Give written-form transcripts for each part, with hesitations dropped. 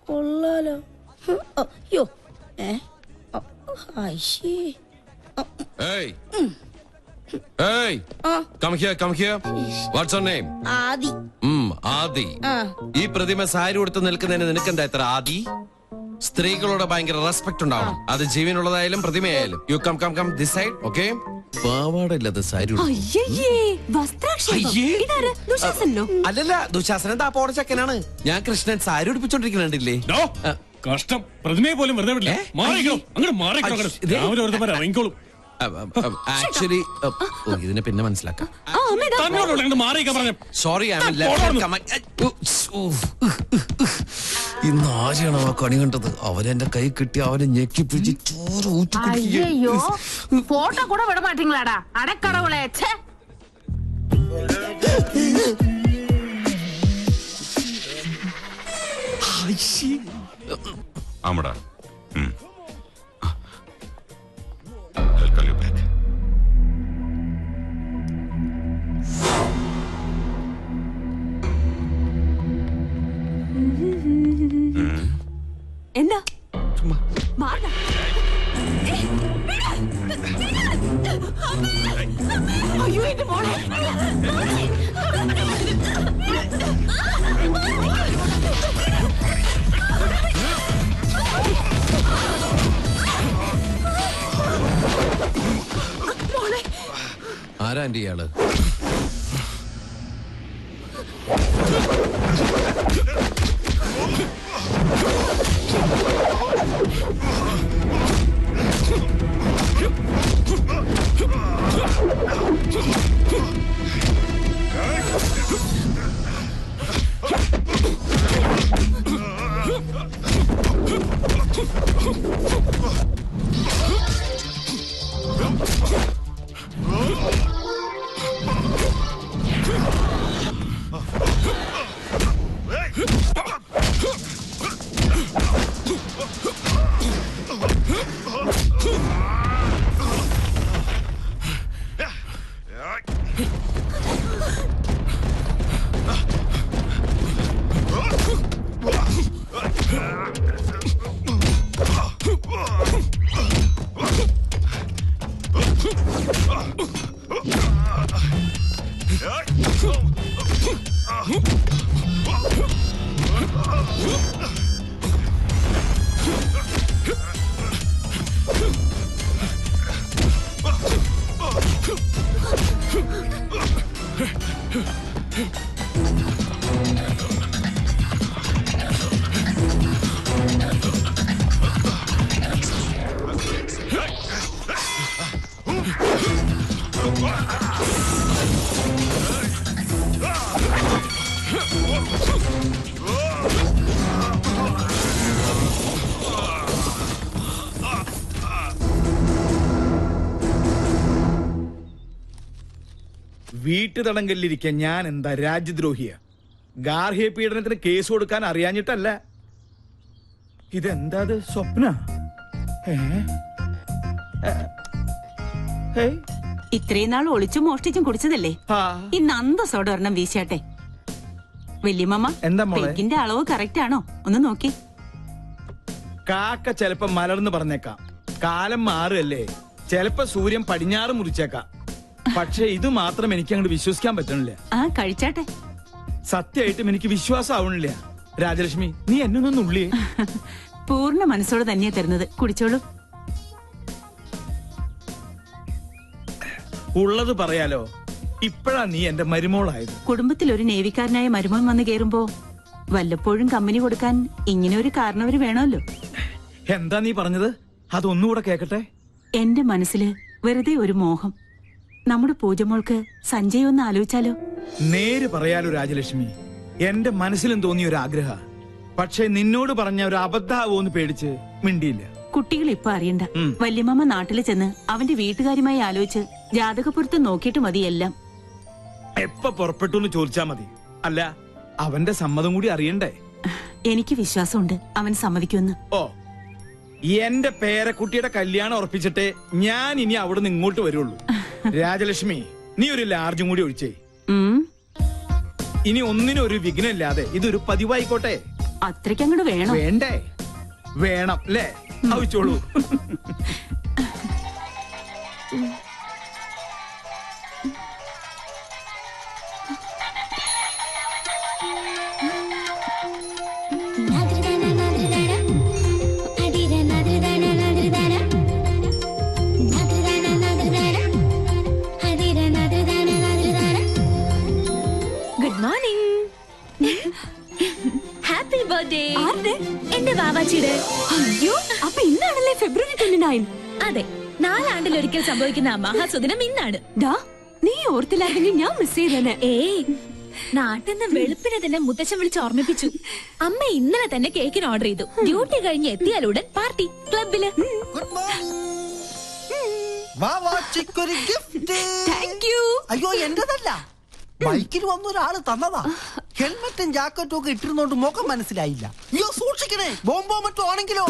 കൊള്ളാലോ. അയ്യോ Hey! Hey! Come here, come here. What's your name? ആദി. ആദി. ഈ പ്രതിമ സാരി ഉടുത്ത് നിൽക്കുന്നതിന് നിനക്കെന്താ ഇത്ര ആദി? സ്ത്രീകളോട് ഭയങ്കര റെസ്പെക്ട് ഉണ്ടാവണം. അത് ജീവനുള്ളതായാലും പ്രതിമയായാലും. You come come come this side, okay? പാവാടയില്ലാത്ത സാരി. അല്ലല്ല, ദുശാസനൻ താപ്പോടെ ചെക്കനാണ്. ഞാൻ കൃഷ്ണൻ സാരി ഉടുപ്പിച്ചോണ്ടിരിക്കുന്നുണ്ടില്ലേ? കഷ്ടം, പ്രതിമയെ പോലും വെറുതെ വിടില്ല. മാറിക്കോളും. ആക്ച്വലി ഇതിനെ പിന്നെ മനസ്സിലാക്കാം. സോറി, ഇന്ന് ആരെയാണോ ആ കണി കണ്ടത്? അവനെന്റെ കൈ കിട്ടി അവനെ ഞെക്കിപ്പിടിച്ച് ചോര ഊറ്റി. ഫോട്ടോ കൂടെ വിട മാറ്റീங்களாடா അടക്കടവുളേ. ആമടാ. എന്താ അയ്യോ എന്റെ മോളെ. ആരാ ആന്റി ഇയാള്? വീട്ടുതടങ്കലിരിക്കാൻ ഞാൻ എന്താ രാജ്യദ്രോഹിയ? ഗാർഹിക പീഡനത്തിന് കേസ് കൊടുക്കാൻ അറിയാഞ്ഞിട്ടല്ല. ഇതെന്താ സ്വപ്ന? ഇത്രയും നാൾ ഒളിച്ചും മോഷ്ടിച്ചും കുടിച്ചതല്ലേ, ഇന്ന് അന്തസ്സോടെ ഒരെണ്ണം വീശാട്ടെ. വല്യമ്മ, പെക്കിന്റെ അളവ് കറക്റ്റ് ആണോ ഒന്ന് നോക്കി. കാക്ക ചെലപ്പോ മലർന്ന് പറഞ്ഞേക്കാം, കാലം മാറുകല്ലേ, ചെലപ്പോ സൂര്യൻ പടിഞ്ഞാറ് മുറിച്ചേക്കാം. പക്ഷെ ഇത് മാത്രം എനിക്ക് അങ്ങോട്ട് വിശ്വസിക്കാൻ പറ്റണില്ല. കഴിച്ചാട്ടെ. സത്യമായിട്ടും എനിക്ക് വിശ്വാസം ആവണില്ല. രാജലക്ഷ്മി, നീ എന്നൊന്നും ഉള്ളിയേ. പൂർണ്ണ മനസ്സോടെ തന്നെയാ തരുന്നത്, കുടിച്ചോളൂ. ഉള്ളത് പറയാലോ, ഇപ്പഴാ നീ എന്റെ മരുമോളായത്. കുടുംബത്തിൽ ഒരു നേവിക്കാരനായ മരുമോൻ വന്ന് കേറുമ്പോ വല്ലപ്പോഴും കമ്പനി കൊടുക്കാൻ ഇങ്ങനെ ഒരു കാരണവര് വേണമല്ലോ. എന്താ നീ പറഞ്ഞത്? അതൊന്നുകൂടെ കേക്കട്ടെ. എന്റെ മനസ്സില് വെറുതെ ഒരു മോഹം. നമ്മുടെ പൂജമോൾക്ക് സഞ്ജയ് ഒന്ന് ആലോചിച്ചാലോ? നേര് പറയാലോ രാജലക്ഷ്മി, എന്റെ മനസ്സിലും തോന്നിയ ഒരു ആഗ്രഹ. പക്ഷെ നിന്നോട് പറഞ്ഞ ഒരു അബദ്ധാവോന്ന് പേടിച്ച് മിണ്ടിയില്ല. കുട്ടികൾ ഇപ്പൊ അറിയണ്ട. വല്യമ്മ നാട്ടിൽ ചെന്ന് അവന്റെ വീട്ടുകാരുമായി ആലോചിച്ച് ജാതകപ്പുറത്ത് നോക്കിയിട്ട് മതി എല്ലാം. എപ്പ പുറപ്പെട്ടു എന്ന് ചോദിച്ചാ മതി. അല്ല, അവന്റെ സമ്മതം കൂടി അറിയണ്ടേ? എനിക്ക് വിശ്വാസമുണ്ട് അവൻ സമ്മതിക്കുമെന്ന്. ഓ, എന്റെ പേരക്കുട്ടിയുടെ കല്യാണം ഉറപ്പിച്ചിട്ടേ ഞാൻ ഇനി അവിടെ നിന്ന് ഇങ്ങോട്ട് വരുള്ളൂ. രാജലക്ഷ്മി, നീ ഒരു ലാർജും കൂടി ഒഴിച്ചേ. ഇനി ഒന്നിനും ഒരു വിഘ്നമില്ലാതെ ഇതൊരു പതിവായിക്കോട്ടെ. അത്രയ്ക്കങ്ങോട്ട് വേണം. വേണ്ടേ? വേണം അല്ലേ? ആവശ്യമുള്ളൂ. Good morning. Happy birthday. എന്റെ വാവാച്ചിയുടെ. അയ്യോ, അപ്പൊ ഇന്നാണല്ലേ February 29? അതെ, 4 ആണ്ടിലൊരിക്കൽ സംഭവിക്കുന്ന ആ മഹാസുദിനം ഇന്നാണ്. ഡാ, നീ ഓർത്തില്ലായിരുന്നെങ്കിൽ ഞാൻ മിസ് ചെയ്തേനെ. ഏയ്, നാട്ടിൽ നിന്ന് വെളുപ്പിനെ തന്നെ മുത്തച്ഛൻ വിളിച്ച് ഓർമ്മിപ്പിച്ചു. അമ്മ ഇന്നലെ തന്നെ കേക്കിന് ഓർഡർ ചെയ്തു. ഡ്യൂട്ടി കഴിഞ്ഞ് എത്തിയാലുടൻ പാർട്ടി ക്ലബില്. Good morning. വാവാച്ചിക്കൊരു ഗിഫ്റ്റ്. Thank you. അയ്യോ, എന്റേതല്ല, ബൈക്കിൽ വന്ന ഒരാള് തന്നതാ. ഹെൽമെറ്റും ജാക്കറ്റും ഒക്കെ ഇട്ടിരുന്നോണ്ട് മുഖം മനസ്സിലായില്ല. അയ്യോ, സൂക്ഷിക്കണേ, ബോംബോ മറ്റോ ആണെങ്കിലോ.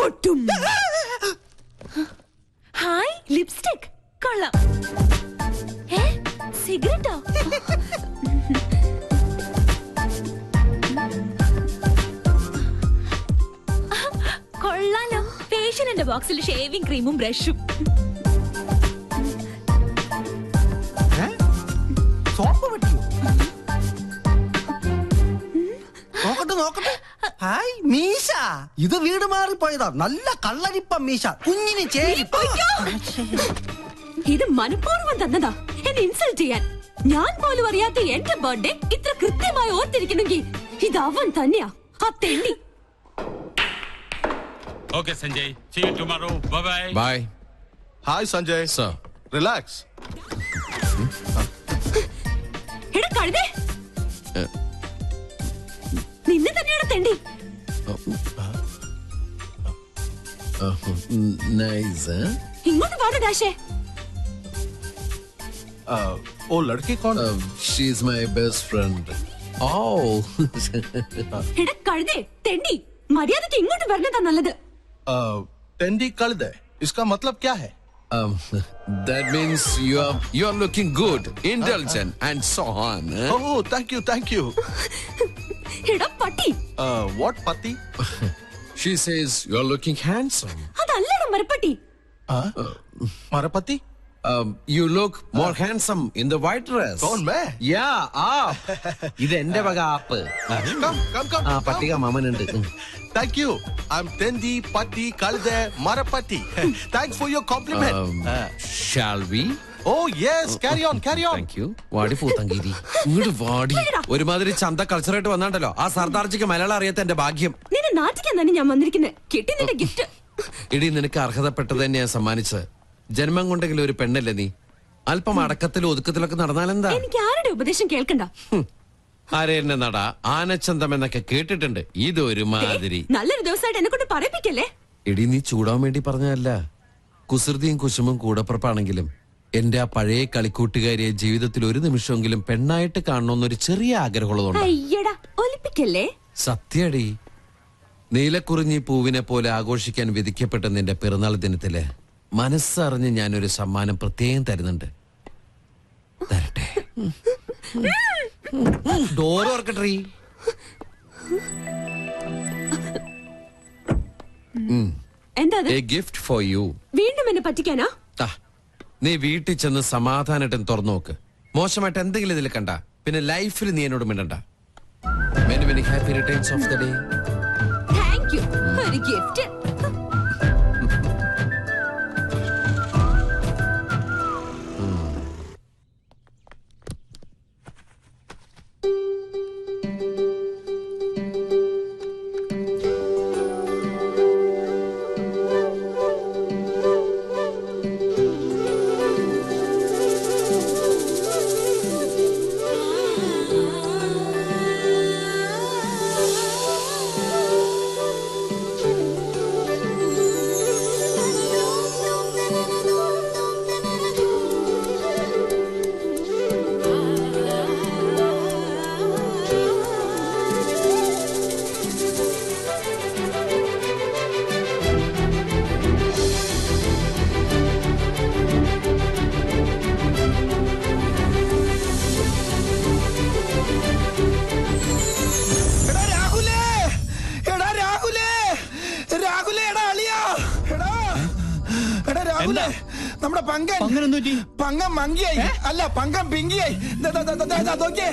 ഹായ്, ലിപ്സ്റ്റിക് കൊള്ളാം. സിഗരറ്റോ? കൊള്ളാലോ. ഫേഷ്യലിന്റെ ബോക്സിൽ ഷേവിംഗ് ക്രീമും ബ്രഷും. സോപ്പ് പറ്റിയോ? നോക്കട്ടെ നോക്കട്ടെ. ഹായ്, മീശ. ഇത് വീട് മാറിപ്പോയതാ. നല്ല കള്ളരിപ്പ മീശ, കുഞ്ഞിന് ചേരി. ഇത് മനഃപൂർവ്വം തന്നതാ, എന്നെ ഇൻസൾട്ട് ചെയ്യാൻ. ഞാൻ പോലും അറിയാത്ത എന്റെ ബർത്ത്ഡേ ഇത്ര കൃത്യമായി ഓർത്തിരിക്കണമെങ്കിൽ ഇത് അവൻ തന്നെയാ, ആ തെണ്ടി. Okay, Sanjay. See you tomorrow. Bye-bye. Bye. Hi, Sanjay. Sir. Relax. എടാ കഴുതേ, നിന്നെ തന്നെയാണ് തെണ്ടി. നൈസ്. ഇങ്ങോട്ട് പാട് ഡാഷേ. वो लड़की कौन है? She's my best friend. ഓ. എടാ കഴുതേ, തെണ്ടി, മര്യാദക്ക് ഇങ്ങോട്ട് വരണതാ നല്ലത്. टेंडी कल्द है. इसका मतलब क्या है? That means you are looking good, indulgent and so on. Oh, thank you. എടാ പട്ടി. What pati? She says you are looking handsome. അതല്ലടാ മരപ്പട്ടി. हमारा पति? You look more handsome in the white dress. कौन मैं? Yeah, ഇത് എന്റെ വക ആപ്പ്. Come. ആ പട്ടിക മാമനുണ്ട്. Thank you. I'm Tendi Patti Kalde Marapati. Thanks for your compliment. Shall we? Oh yes, carry on. Thank you. വാടി പൂത്തങ്കീരി. ഇങ്ങോട്ട് വാടി. ഒരുമാതിരി ചന്ത കൾച്ചറായിട്ട് വന്നാണ്ടല്ലോ. ആ സർദാർജിക്ക് മലയാളം അറിയാത്ത എന്റെ ഭാഗ്യം. നിന്നെ നാട്ടിക്കാൻ തന്നെ ഞാൻ വന്നിരിക്കുന്നത്. കിട്ടി നിന്റെ ഗിഫ്റ്റ്. ഇടി, നിനക്ക് അർഹതപ്പെട്ടത് തന്നെ ഞാൻ സമ്മാനിച്ചത്. ജന്മം കൊണ്ടെങ്കിലും ഒരു പെണ്ണല്ലേ നീ? അല്പം അടക്കത്തിലും ഒതുക്കത്തിലൊക്കെ നടന്നാലെന്താ? എനിക്ക് ആരുടെ ഉപദേശം കേൾക്കണ്ട. ആരെന്നെ നട ആനച്ചന്തം എന്നൊക്കെ കേട്ടിട്ടുണ്ട്. ഇതൊരു മാതിരി. നല്ലൊരു ദിവസമായിട്ട് എന്നെ കൊണ്ട് പറയിപ്പിക്കല്ലേ. ഇടി, നീ ചൂടാൻ വേണ്ടി പറഞ്ഞതല്ല. കുസൃതിയും കുശുമും കൂടപ്പുറപ്പാണെങ്കിലും എന്റെ ആ പഴയ കളിക്കൂട്ടുകാരിയെ ജീവിതത്തിൽ ഒരു നിമിഷമെങ്കിലും പെണ്ണായിട്ട് കാണണമെന്നൊരു ചെറിയ ആഗ്രഹമുള്ളതുകൊണ്ട്. അയ്യടാ, ഒലിപ്പിക്കല്ലേ. സത്യടി, നീലക്കുറിഞ്ഞി പൂവിനെ പോലെ ആഘോഷിക്കാൻ വിധിക്കപ്പെട്ട നിന്റെ പിറന്നാൾ ദിനത്തില് മനസ്സറിഞ്ഞ് ഞാനൊരു സമ്മാനം പ്രത്യേകം തരുന്നുണ്ട്. തരട്ടെ. ഡോർ ഓർക്കട്ടെ. എന്താ എ ഗിഫ്റ്റ് ഫോർ യു. വീണ്ടും എന്നെ പറ്റിക്കാനാ? നീ വീട്ടിൽ ചെന്ന് സമാധാനമായിട്ട് തുറന്നു നോക്ക്. മോശമായിട്ട് എന്തെങ്കിലും ഇതിൽ കണ്ട പിന്നെ ലൈഫിൽ നീ എന്നോട് മിണ്ടണ്ട. Many many happy returns of the day. Thank you. ഒരു ഗിഫ്റ്റ്. നമ്മുടെ പങ്കൻ പങ്കം മങ്കിയായി അല്ല പങ്കം പിങ്കിയായി നോക്കിയേ.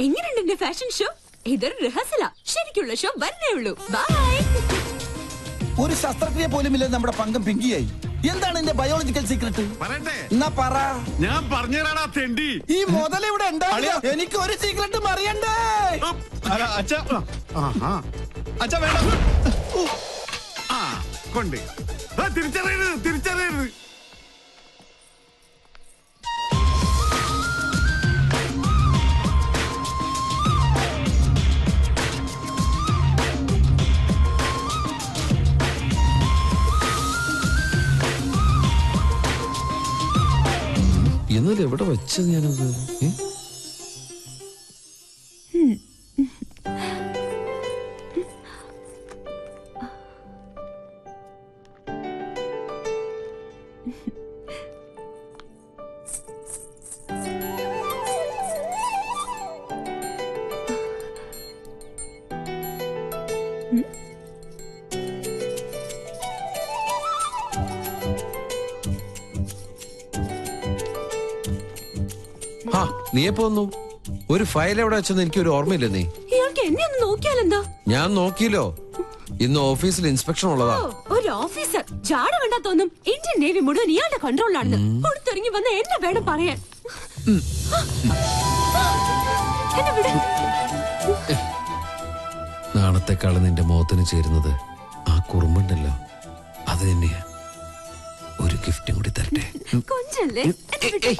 എങ്ങനെയുണ്ട് എന്റെ ഫാഷൻ ഷോ? ഇതൊരു റിഹേഴ്സല. ശരിക്കുള്ള ഷോ വരണേ ഉള്ളൂ. ബൈ. ഒരു ശസ്ത്രക്രിയ പോലും ഇല്ല നമ്മുടെ പങ്കം പിങ്കിയായി. എന്താണ് എന്റെ ബയോളജിക്കൽ സീക്രട്ട്? എന്നാ പറ. ഞാൻ പറഞ്ഞുതരാടാ തെണ്ടി. ഈ മുതൽ ഇവിടെ ഉണ്ടാവില്ല. എനിക്ക് ഒരു സീക്രട്ടും അറിയണ്ടേ. അച്ഛാ വേണ്ട. കൊണ്ട് തിരിച്ചറിയരുത്. എന്നാലും എവിടെ വെച്ചത് ഞാനത്? നീ എപ്പോ വന്നു? ഒരു ഫയൽ എവിടെ വെച്ചെന്ന് എനിക്കൊരു ഓർമ്മയില്ല. നീ ഇയാൾക്ക് എന്നെ ഒന്ന് നോക്കിയാലെന്താ? ഞാൻ നോക്കിയല്ലോ. ഇന്ന് ഓഫീസിൽ ഇൻസ്പെക്ഷൻ ഉള്ളതാ. ഒരു ഓഫീസർ ജാട കണ്ടാ തോന്നും ഇന്ത്യൻ നേവി മുഴുവൻ ഇയാളുടെ കൺട്രോളിലാണെന്ന്. പുറത്തിറങ്ങി വന്ന എന്നെ വേണം പറയാൻ. എന്നെ വിട്. നാളത്തെക്കാളും നിന്റെ മുഖത്തിന് ചേരുന്നത് ആ കുറുമ്പുണ്ടല്ലോ, അത് തന്നെയാ. ഒരു ഗിഫ്റ്റും കൂടി തരട്ടെ? കൊഞ്ചല്ലേ? എന്നെ വിട്.